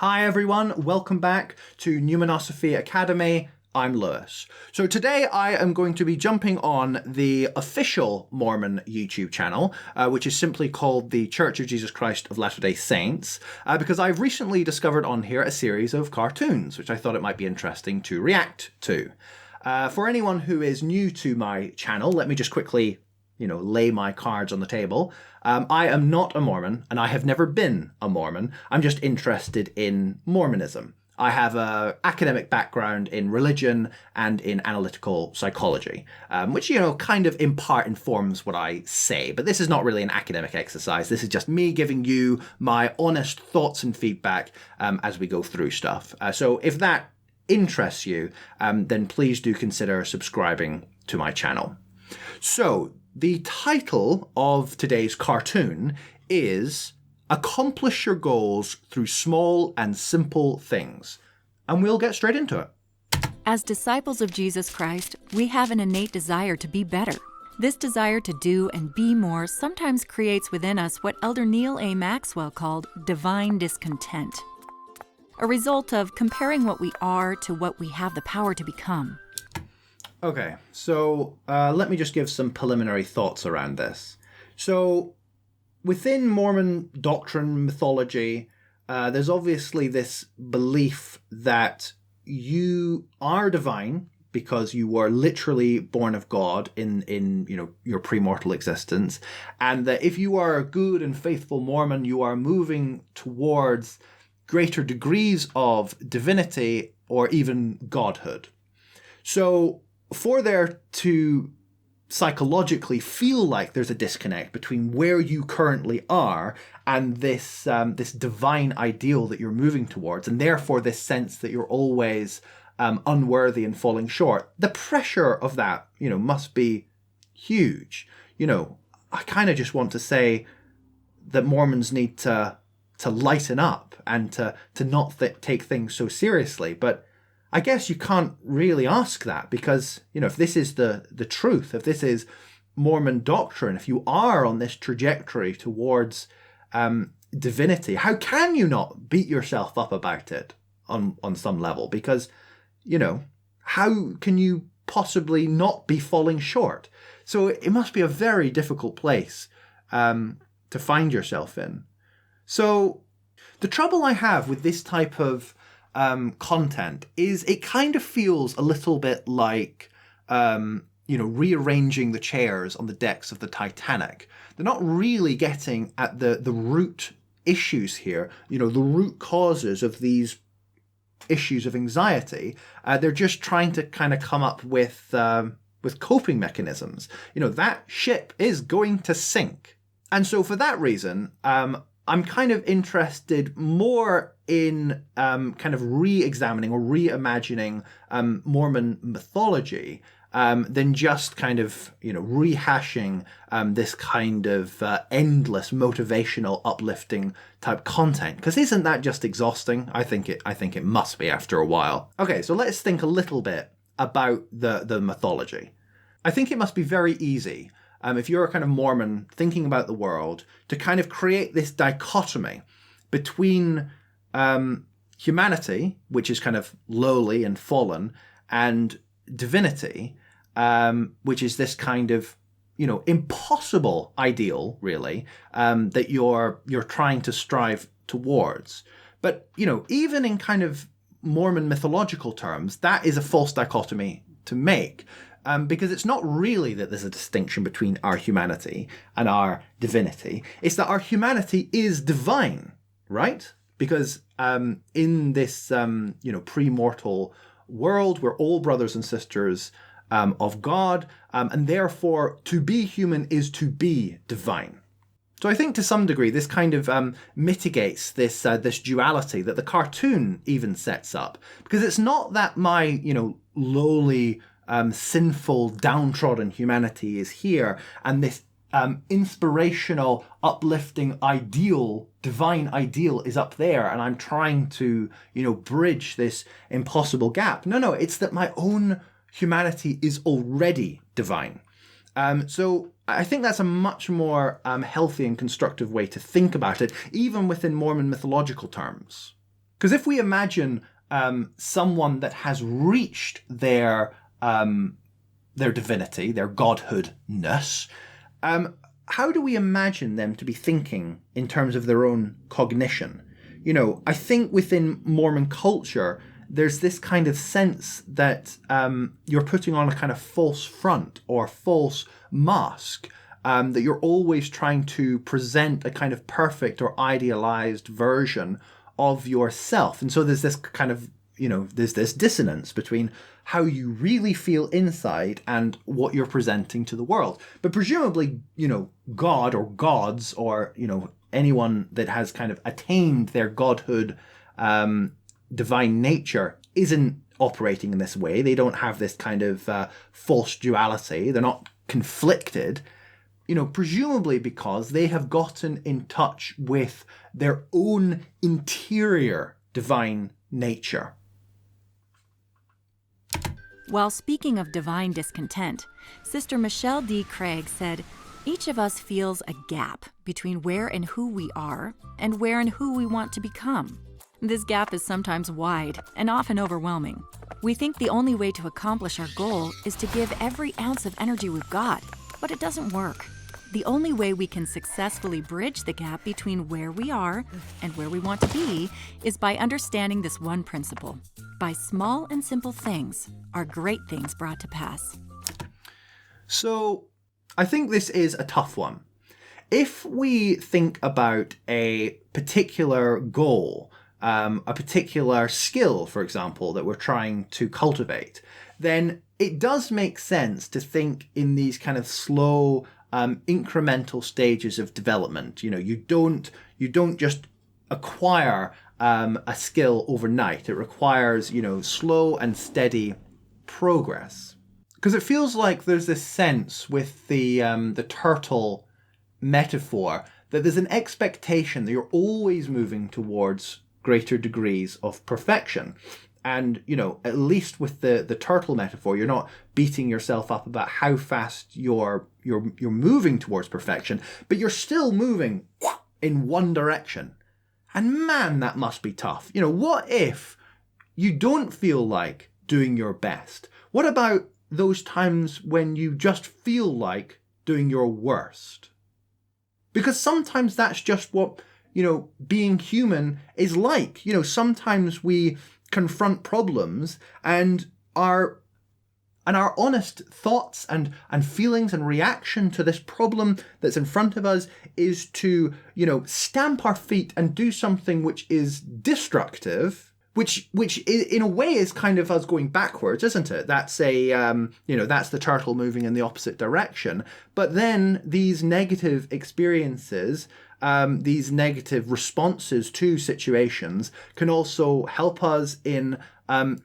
Hi everyone, welcome back to Numinosophy Academy. I'm Lewis. So today I am going to be jumping on the official Mormon YouTube channel, which is simply called the Church of Jesus Christ of Latter-day Saints, because I've recently discovered on here a series of cartoons, which I thought it might be interesting to react to. For anyone who is new to my channel, let me just quickly lay my cards on the table. I am not a Mormon, and I have never been a Mormon. I'm just interested in Mormonism. I have an academic background in religion and in analytical psychology, which, kind of in part informs what I say. But this is not really an academic exercise. This is just me giving you my honest thoughts and feedback as we go through stuff. So if that interests you, then please do consider subscribing to my channel. So the title of today's cartoon is Accomplish Your Goals Through Small and Simple Things. And we'll get straight into it. As disciples of Jesus Christ, we have an innate desire to be better. This desire to do and be more sometimes creates within us what Elder Neil A. Maxwell called divine discontent, a result of comparing what we are to what we have the power to become. Okay, so let me just give some preliminary thoughts around this. So within Mormon doctrine, mythology, there's obviously this belief that you are divine because you were literally born of God in your premortal existence, and that if you are a good and faithful Mormon, you are moving towards greater degrees of divinity or even godhood. So for there to psychologically feel like there's a disconnect between where you currently are and this divine ideal that you're moving towards, and therefore this sense that you're always unworthy and falling short, the pressure of that, must be huge. I kind of just want to say that Mormons need to lighten up and to not take things so seriously, but I guess you can't really ask that because, if this is the truth, if this is Mormon doctrine, if you are on this trajectory towards divinity, how can you not beat yourself up about it on some level? Because, how can you possibly not be falling short? So it must be a very difficult place to find yourself in. So the trouble I have with this type of content is it kind of feels a little bit like, rearranging the chairs on the decks of the Titanic. They're not really getting at the root issues here, the root causes of these issues of anxiety. They're just trying to kind of come up with coping mechanisms. That ship is going to sink. And so for that reason, I'm kind of interested more in kind of re-examining or reimagining Mormon mythology than just kind of, rehashing this kind of endless motivational, uplifting type content. Because isn't that just exhausting? I think it must be after a while. Okay, so let's think a little bit about the mythology. I think it must be very easy, if you're a kind of Mormon thinking about the world, to kind of create this dichotomy between humanity, which is kind of lowly and fallen, and divinity, which is this kind of, impossible ideal, really, that you're trying to strive towards. But, even in kind of Mormon mythological terms, that is a false dichotomy to make. Because it's not really that there's a distinction between our humanity and our divinity. It's that our humanity is divine, right? Because in this, premortal world, we're all brothers and sisters of God, and therefore to be human is to be divine. So I think to some degree this kind of mitigates this duality that the cartoon even sets up, because it's not that my lowly sinful, downtrodden humanity is here, and this inspirational, uplifting ideal, divine ideal is up there, and I'm trying to, bridge this impossible gap. No, it's that my own humanity is already divine. So I think that's a much more healthy and constructive way to think about it, even within Mormon mythological terms. Because if we imagine someone that has reached their divinity, their godhoodness, how do we imagine them to be thinking in terms of their own cognition? You know, I think within Mormon culture, there's this kind of sense that you're putting on a kind of false front or false mask, that you're always trying to present a kind of perfect or idealized version of yourself. And so there's this kind of, you know, there's this dissonance between how you really feel inside and what you're presenting to the world. But presumably, you know, God or gods or, you know, anyone that has kind of attained their godhood, divine nature isn't operating in this way. They don't have this kind of false duality. They're not conflicted, you know, presumably because they have gotten in touch with their own interior divine nature. While speaking of divine discontent, Sister Michelle D. Craig said, "Each of us feels a gap between where and who we are and where and who we want to become. This gap is sometimes wide and often overwhelming. We think the only way to accomplish our goal is to give every ounce of energy we've got, but it doesn't work. The only way we can successfully bridge the gap between where we are and where we want to be is by understanding this one principle. By small and simple things are great things brought to pass." So I think this is a tough one. If we think about a particular goal, a particular skill, for example, that we're trying to cultivate, then it does make sense to think in these kind of slow, incremental stages of development. You know, you don't just acquire a skill overnight. It requires, you know, slow and steady progress. Because it feels like there's this sense with the turtle metaphor that there's an expectation that you're always moving towards greater degrees of perfection. And, you know, at least with the turtle metaphor, you're not beating yourself up about how fast you're moving towards perfection, but you're still moving in one direction. And man, that must be tough. You know, what if you don't feel like doing your best? What about those times when you just feel like doing your worst? Because sometimes that's just what, you know, being human is like. You know, sometimes we confront problems and our honest thoughts and feelings and reaction to this problem that's in front of us is to, you know, stamp our feet and do something which is destructive, which in a way is kind of us going backwards, isn't it? That's that's the turtle moving in the opposite direction. But then these negative experiences, these negative responses to situations can also help us in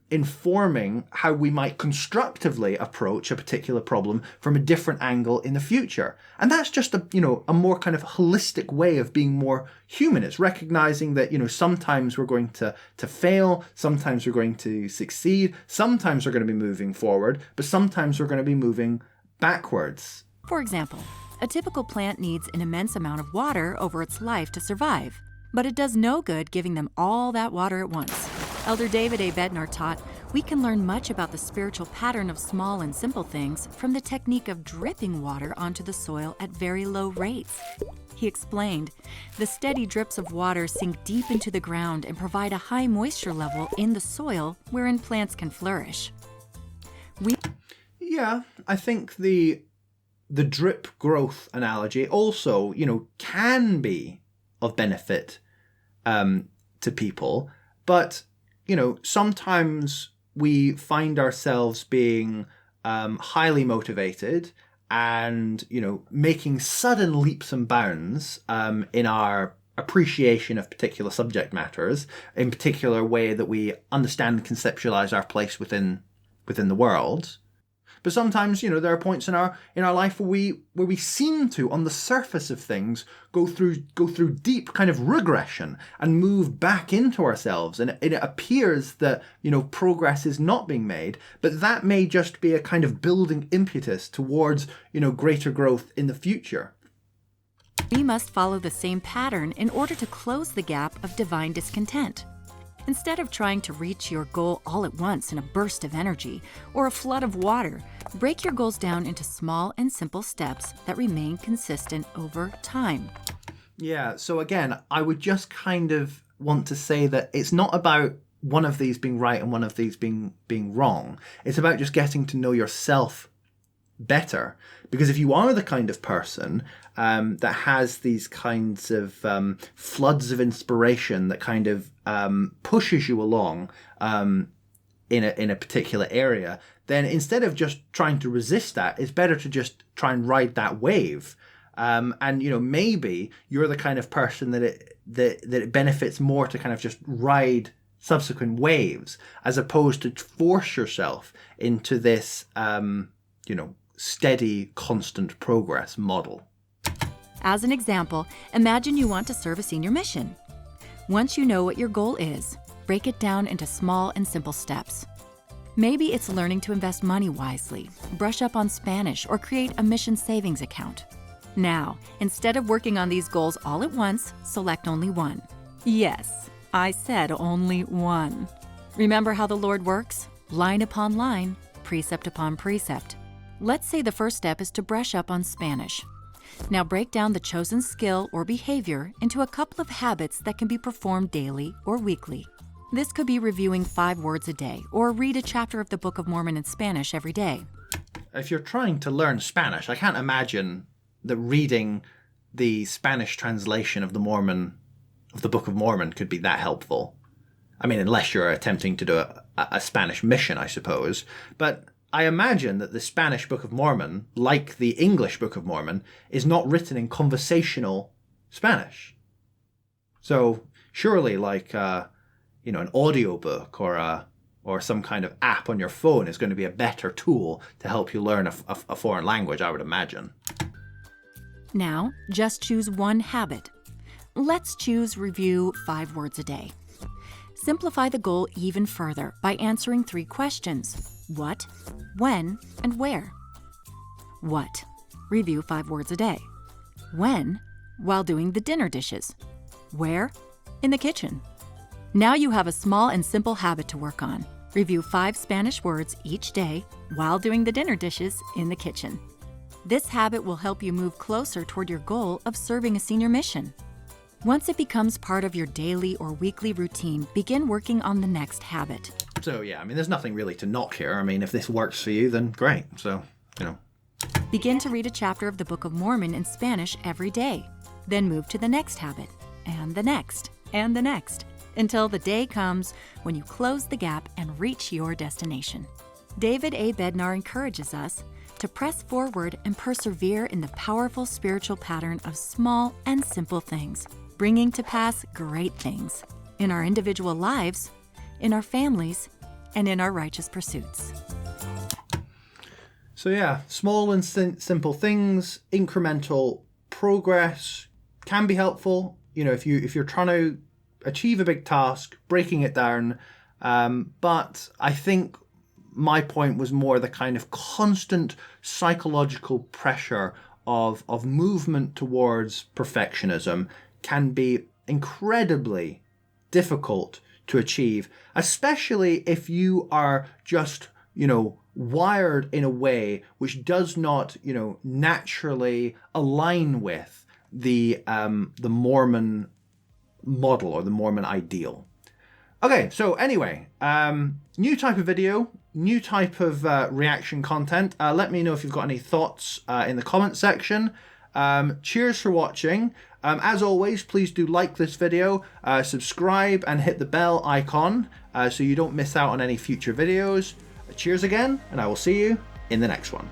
informing how we might constructively approach a particular problem from a different angle in the future. And that's just a more kind of holistic way of being more human. It's recognizing that, you know, sometimes we're going to fail, sometimes we're going to succeed, sometimes we're going to be moving forward, but sometimes we're going to be moving backwards. For example, a typical plant needs an immense amount of water over its life to survive, but it does no good giving them all that water at once. Elder David A. Bednar taught, we can learn much about the spiritual pattern of small and simple things from the technique of dripping water onto the soil at very low rates. He explained, the steady drips of water sink deep into the ground and provide a high moisture level in the soil wherein plants can flourish. Yeah, I think the drip growth analogy also, you know, can be of benefit to people, but you know, sometimes we find ourselves being highly motivated and, you know, making sudden leaps and bounds in our appreciation of particular subject matters, in particular way that we understand and conceptualize our place within the world. But sometimes, you know, there are points in our life where we seem to, on the surface of things, go through deep kind of regression and move back into ourselves, and it appears that, you know, progress is not being made, but that may just be a kind of building impetus towards, you know, greater growth in the future. We must follow the same pattern in order to close the gap of divine discontent. Instead of trying to reach your goal all at once in a burst of energy or a flood of water, break your goals down into small and simple steps that remain consistent over time. Yeah, so again, I would just kind of want to say that it's not about one of these being right and one of these being wrong. It's about just getting to know yourself better. Because if you are the kind of person that has these kinds of floods of inspiration that kind of pushes you along in a particular area, then instead of just trying to resist that, it's better to just try and ride that wave. And maybe you're the kind of person that it benefits more to kind of just ride subsequent waves as opposed to force yourself into this steady, constant progress model. As an example, imagine you want to serve a senior mission. Once you know what your goal is, break it down into small and simple steps. Maybe it's learning to invest money wisely, brush up on Spanish, or create a mission savings account. Now, instead of working on these goals all at once, select only one. Yes, I said only one. Remember how the Lord works? Line upon line, precept upon precept. Let's say the first step is to brush up on Spanish. Now break down the chosen skill or behavior into a couple of habits that can be performed daily or weekly. This could be reviewing 5 words a day or read a chapter of the Book of Mormon in Spanish every day. If you're trying to learn Spanish, I can't imagine that reading the Spanish translation of the Book of Mormon could be that helpful. I mean, unless you're attempting to do a Spanish mission, I suppose. But I imagine that the Spanish Book of Mormon, like the English Book of Mormon, is not written in conversational Spanish. So surely like, an audiobook or some kind of app on your phone is going to be a better tool to help you learn a foreign language, I would imagine. Now, just choose one habit. Let's choose review 5 words a day. Simplify the goal even further by answering 3 questions. What, when, and where? What? Review 5 words a day. When? While doing the dinner dishes. Where? In the kitchen. Now you have a small and simple habit to work on. Review 5 Spanish words each day while doing the dinner dishes in the kitchen. This habit will help you move closer toward your goal of serving a senior mission. Once it becomes part of your daily or weekly routine, begin working on the next habit. So yeah, I mean, there's nothing really to knock here. I mean, if this works for you, then great. So, Begin to read a chapter of the Book of Mormon in Spanish every day. Then move to the next habit, and the next, and the next, until the day comes when you close the gap and reach your destination. David A. Bednar encourages us to press forward and persevere in the powerful spiritual pattern of small and simple things, bringing to pass great things in our individual lives, in our families, and in our righteous pursuits. So yeah, small and simple things, incremental progress can be helpful. If you're trying to achieve a big task, breaking it down. But I think my point was more the kind of constant psychological pressure of movement towards perfectionism can be incredibly difficult to achieve, especially if you are just, wired in a way which does not, naturally align with the Mormon model or the Mormon ideal. Okay, so anyway, new type of video, new type of reaction content. Let me know if you've got any thoughts in the comment section. Cheers for watching. As always, please do like this video, subscribe and hit the bell icon so you don't miss out on any future videos. Cheers again, and I will see you in the next one.